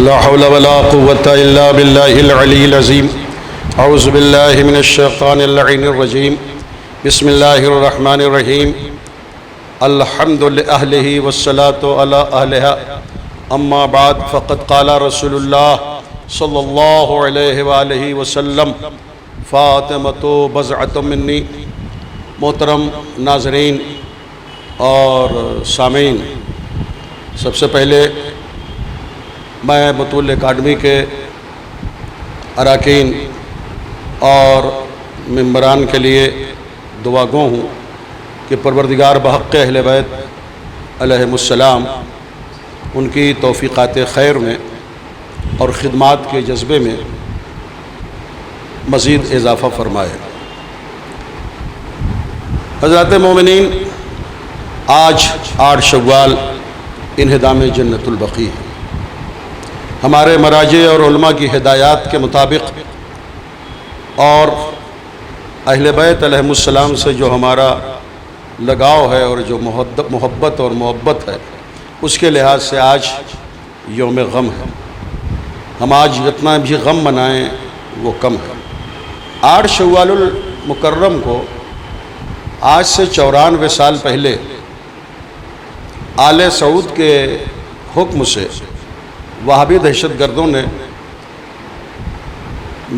لا حول ولا قوة إلا بالله العلي العظيم أعوذ بالله من الشيطان اللعين الرجيم بسم الله الرحمن الرحيم الحمد لأهله والصلاة على أهلها أما بعد فقد قال رسول الله صلی اللہ علیہ وآلہ وسلم فاطمۃ بضعۃ منی۔ محترم ناظرین اور سامعین، سب سے پہلے میں بطول اکیڈمی کے اراکین اور ممبران کے لیے دعا گو ہوں کہ پروردگار بحق اہل بیت علیہم السلام ان کی توفیقات خیر میں اور خدمات کے جذبے میں مزید اضافہ فرمائے۔ حضرات مومنین، آج 8 شوال انہدام جنت البقیع ہے۔ ہمارے مراجع اور علماء کی ہدایات کے مطابق اور اہل بیت علیہم السلام سے جو ہمارا لگاؤ ہے اور جو محبت اور محبت ہے، اس کے لحاظ سے آج یوم غم ہے۔ ہم آج جتنا بھی غم منائیں وہ کم ہے۔ 8 شوال المکرم کو آج سے 94 سال پہلے آل سعود کے حکم سے وہابی دہشت گردوں نے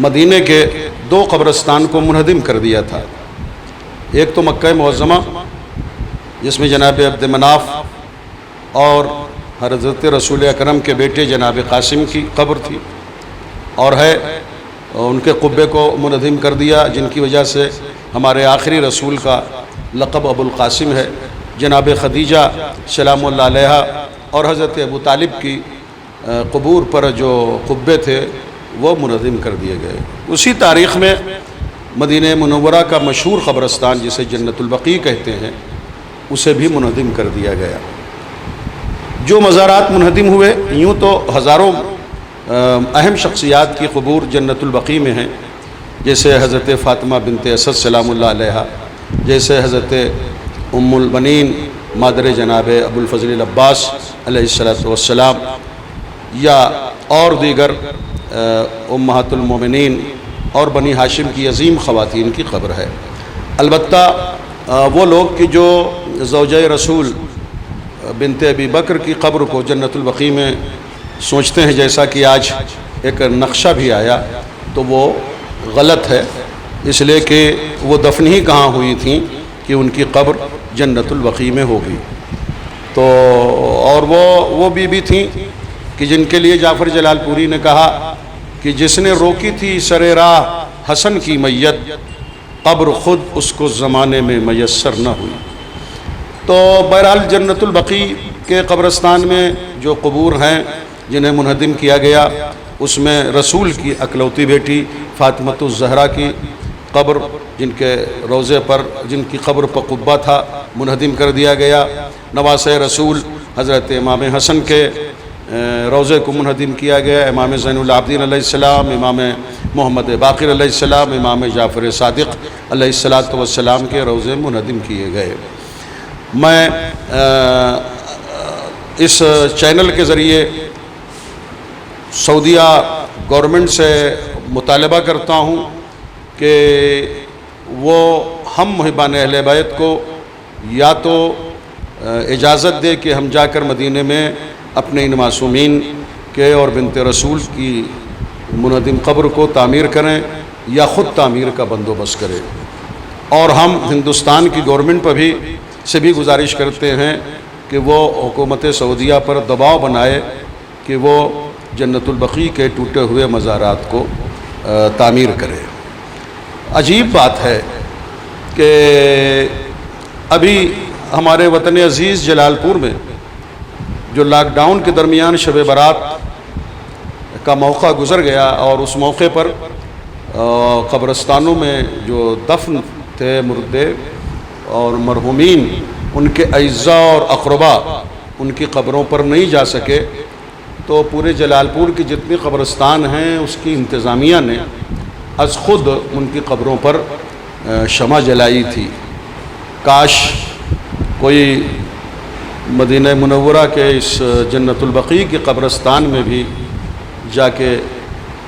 مدینہ کے 2 قبرستان کو منہدم کر دیا تھا۔ ایک تو مکہ معظمہ، جس میں جناب عبد مناف اور حضرت رسول اکرم کے بیٹے جناب قاسم کی قبر تھی، اور ہے ان کے قبے کو منہدم کر دیا، جن کی وجہ سے ہمارے آخری رسول کا لقب ابو القاسم ہے۔ جناب خدیجہ سلام اللہ علیہا اور حضرت ابو طالب کی قبور پر جو قبے تھے وہ منہدم کر دیے گئے۔ اسی تاریخ میں مدینہ منورہ کا مشہور قبرستان جسے جنت البقیع کہتے ہیں، اسے بھی منہدم کر دیا گیا۔ جو مزارات منہدم ہوئے، یوں تو ہزاروں اہم شخصیات کی قبور جنت البقیع میں ہیں، جیسے حضرت فاطمہ بنت اسد سلام اللہ علیہا، جیسے حضرت ام البنین مادر جناب ابو الفضل العباس علیہ السلام، یا اور دیگر امہات المومنین اور بنی ہاشم کی عظیم خواتین کی قبر ہے۔ البتہ وہ لوگ کہ جو زوجہ رسول بنت ابی بکر کی قبر کو جنت البقیع میں سوچتے ہیں، جیسا کہ آج ایک نقشہ بھی آیا، تو وہ غلط ہے، اس لیے کہ وہ دفن ہی کہاں ہوئی تھیں کہ ان کی قبر جنت البقیع میں ہوگی۔ تو اور وہ بی تھیں کہ جن کے لیے جعفر جلال پوری نے کہا کہ جس نے روکی تھی سر راہ حسن کی میت، قبر خود اس کو زمانے میں میسر نہ ہوئی۔ تو بہرحال جنت البقیع کے قبرستان میں جو قبور ہیں جنہیں منہدم کیا گیا، اس میں رسول کی اکلوتی بیٹی فاطمۃ الزہرا کی قبر، جن کے روضے پر، جن کی قبر پر قبہ تھا، منہدم کر دیا گیا۔ نواسۂ رسول حضرت امام حسن کے روضے کو منہدم کیا گیا۔ امام زین العابدین علیہ السلام، امام محمد باقر علیہ السلام، امام جعفر صادق علیہ السلام کے روضے منہدم کیے گئے۔ میں اس چینل کے ذریعے سعودیہ گورنمنٹ سے مطالبہ کرتا ہوں کہ وہ ہم محبان اہل بیت کو یا تو اجازت دے کہ ہم جا کر مدینہ میں اپنے ان معصومین کے اور بنت رسول کی منہدم قبر کو تعمیر کریں، یا خود تعمیر کا بندوبست کریں۔ اور ہم ہندوستان کی گورنمنٹ پر بھی سے بھی گزارش کرتے ہیں کہ وہ حکومت سعودیہ پر دباؤ بنائے کہ وہ جنت البقیع کے ٹوٹے ہوئے مزارات کو تعمیر کرے۔ عجیب بات ہے کہ ابھی ہمارے وطن عزیز جلال پور میں جو لاک ڈاؤن کے درمیان شب برات کا موقع گزر گیا، اور اس موقع پر قبرستانوں میں جو دفن تھے مردے اور مرحومین، ان کے اعزاء اور اقربا ان کی قبروں پر نہیں جا سکے، تو پورے جلال پور کی جتنی قبرستان ہیں اس کی انتظامیہ نے از خود ان کی قبروں پر شمع جلائی تھی۔ کاش کوئی مدینہ منورہ کے اس جنت البقیع کی قبرستان میں بھی جا کے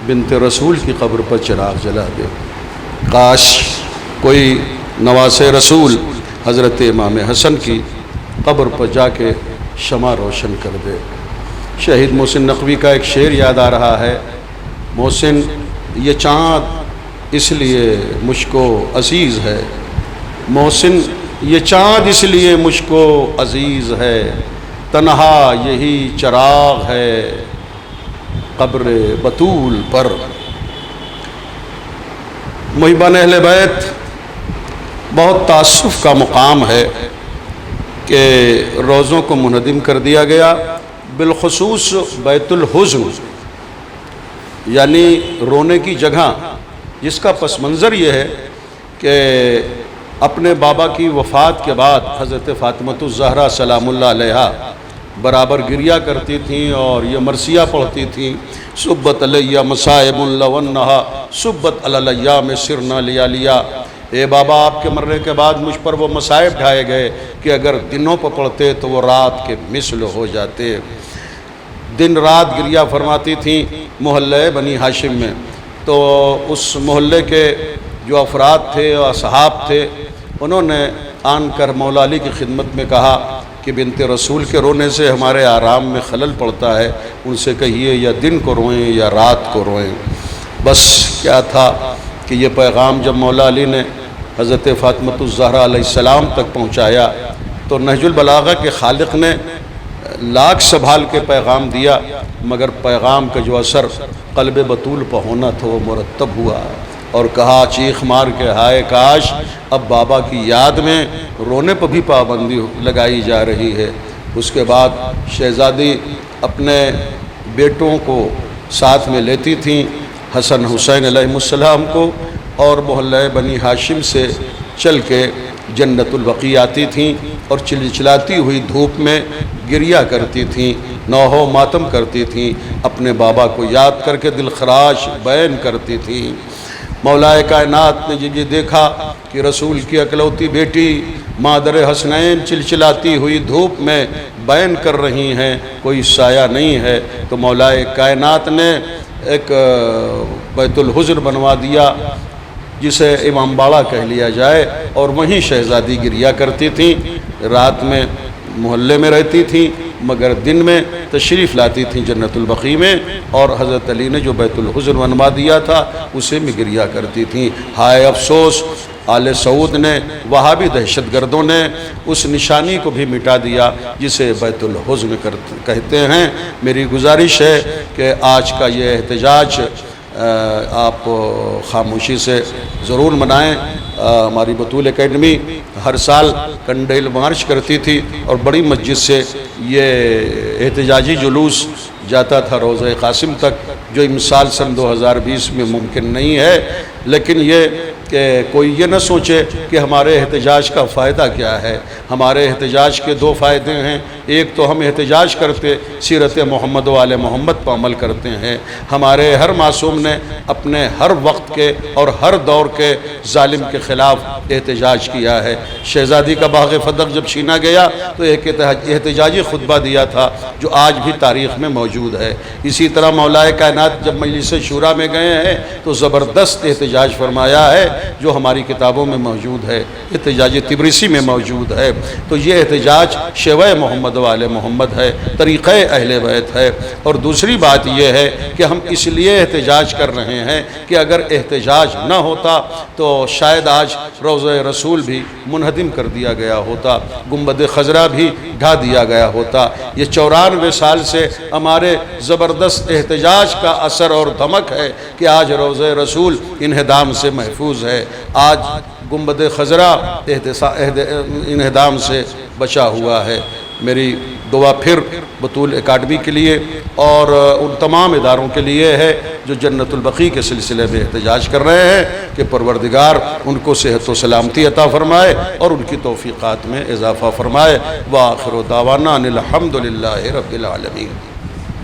بنت رسول کی قبر پر چراغ جلا دے، کاش کوئی نواس رسول حضرت امام حسن کی قبر پر جا کے شمع روشن کر دے۔ شہید محسن نقوی کا ایک شعر یاد آ رہا ہے، محسن یہ چاند اس لیے مجھ کو عزیز ہے، محسن یہ چاند اس لیے مجھ کو عزیز ہے، تنہا یہی چراغ ہے قبر بطول پر۔ محبان اہل بیت، بہت تاسف کا مقام ہے کہ روزوں کو منہدم کر دیا گیا، بالخصوص بیت الحزن یعنی رونے کی جگہ، جس کا پس منظر یہ ہے کہ اپنے بابا کی وفات کے بعد حضرت فاطمۃ الزہرا سلام اللہ علیہا برابر گریہ کرتی تھیں اور یہ مرثیہ پڑھتی تھیں، صبت علیہ مصائب لونہا صبت علی الایام سرنا لیالیا۔ اے بابا، آپ کے مرنے کے بعد مجھ پر وہ مصائب ڈھائے گئے کہ اگر دنوں پر پڑھتے تو وہ رات کے مثل ہو جاتے۔ دن رات گریہ فرماتی تھیں محلہ بنی ہاشم میں، تو اس محلے کے جو افراد تھے اور اصحاب تھے، انہوں نے آن کر مولا علی کی خدمت میں کہا کہ بنت رسول کے رونے سے ہمارے آرام میں خلل پڑتا ہے، ان سے کہیے یا دن کو روئیں یا رات کو روئیں۔ بس کیا تھا کہ یہ پیغام جب مولا علی نے حضرت فاطمۃ الزہرا علیہ السلام تک پہنچایا تو نہج البلاغہ کے خالق نے لاکھ سنبھال کے پیغام دیا، مگر پیغام کا جو اثر قلب بطول پر ہونا تھا وہ مرتب ہوا، اور کہا چیخ مار کے ہائے کاش اب بابا کی یاد میں رونے پر بھی پابندی لگائی جا رہی ہے۔ اس کے بعد شہزادی اپنے بیٹوں کو ساتھ میں لیتی تھیں، حسن حسین علیہ السلام کو، اور محلہ بنی ہاشم سے چل کے جنت البقیع آتی تھیں اور چلچلاتی ہوئی دھوپ میں گریہ کرتی تھیں، نوحہ ماتم کرتی تھیں، اپنے بابا کو یاد کر کے دل خراش بیان کرتی تھیں۔ مولا کائنات نے جب یہ دیکھا کہ رسول کی اکلوتی بیٹی مادر حسنین چلچلاتی ہوئی دھوپ میں بیان کر رہی ہیں، کوئی سایہ نہیں ہے، تو مولا کائنات نے ایک بیت الحزن بنوا دیا جسے امام باڑہ کہہ لیا جائے، اور وہیں شہزادی گریہ کرتی تھیں۔ رات میں محلے میں رہتی تھیں مگر دن میں تشریف لاتی تھیں جنت البقیع میں، اور حضرت علی نے جو بیت الحزن بنوا دیا تھا اسے میں گریہ کرتی تھیں۔ ہائے افسوس، آل سعود نے، وہابی دہشت گردوں نے اس نشانی کو بھی مٹا دیا جسے بیت الحزن کہتے ہیں۔ میری گزارش ہے کہ آج کا یہ احتجاج آپ خاموشی سے ضرور منائیں۔ ہماری بطول اکیڈمی ہر سال کنڈیل مارچ کرتی تھی اور بڑی مسجد سے یہ احتجاجی جلوس جاتا تھا روضہ قاسم تک، جو امسال سن 2020 میں ممکن نہیں ہے، لیکن یہ کہ کوئی یہ نہ سوچے کہ ہمارے احتجاج کا فائدہ کیا ہے۔ ہمارے احتجاج کے دو فائدے ہیں، ایک تو ہم احتجاج کرتے سیرت محمد و آل محمد پر عمل کرتے ہیں۔ ہمارے ہر معصوم نے اپنے ہر وقت کے اور ہر دور کے ظالم کے خلاف احتجاج کیا ہے۔ شہزادی کا باغ فدق جب چھینا گیا تو ایک احتجاجی خطبہ دیا تھا جو آج بھی تاریخ میں موجود ہے۔ اسی طرح مولا کائنات جب مجلس شورا میں گئے ہیں تو زبردست احتجاج فرمایا ہے جو ہماری کتابوں میں موجود ہے، احتجاج تبریسی میں موجود ہے۔ تو یہ احتجاج شیوہ محمد و آل محمد ہے، طریقہ اہل بیت ہے۔ اور دوسری بات یہ ہے کہ ہم اس لیے احتجاج کر رہے ہیں کہ اگر احتجاج نہ ہوتا تو شاید آج روضہ رسول بھی منہدم کر دیا گیا ہوتا، گنبد خضرا بھی ڈھا دیا گیا ہوتا۔ یہ 94 سال سے ہمارے زبردست احتجاج کا اثر اور دھمک ہے کہ آج روضہ رسول انہدام سے محفوظ ہے، آج گنبد خضرا انہدام سے بچا ہوا ہے۔ میری دعا پھر بطول اکیڈمی کے لیے اور ان تمام اداروں کے لیے ہے جو جنت البقیع کے سلسلے میں احتجاج کر رہے ہیں کہ پروردگار ان کو صحت و سلامتی عطا فرمائے اور ان کی توفیقات میں اضافہ فرمائے۔ وآخر دعوانا ان الحمد للہ رب العالمین۔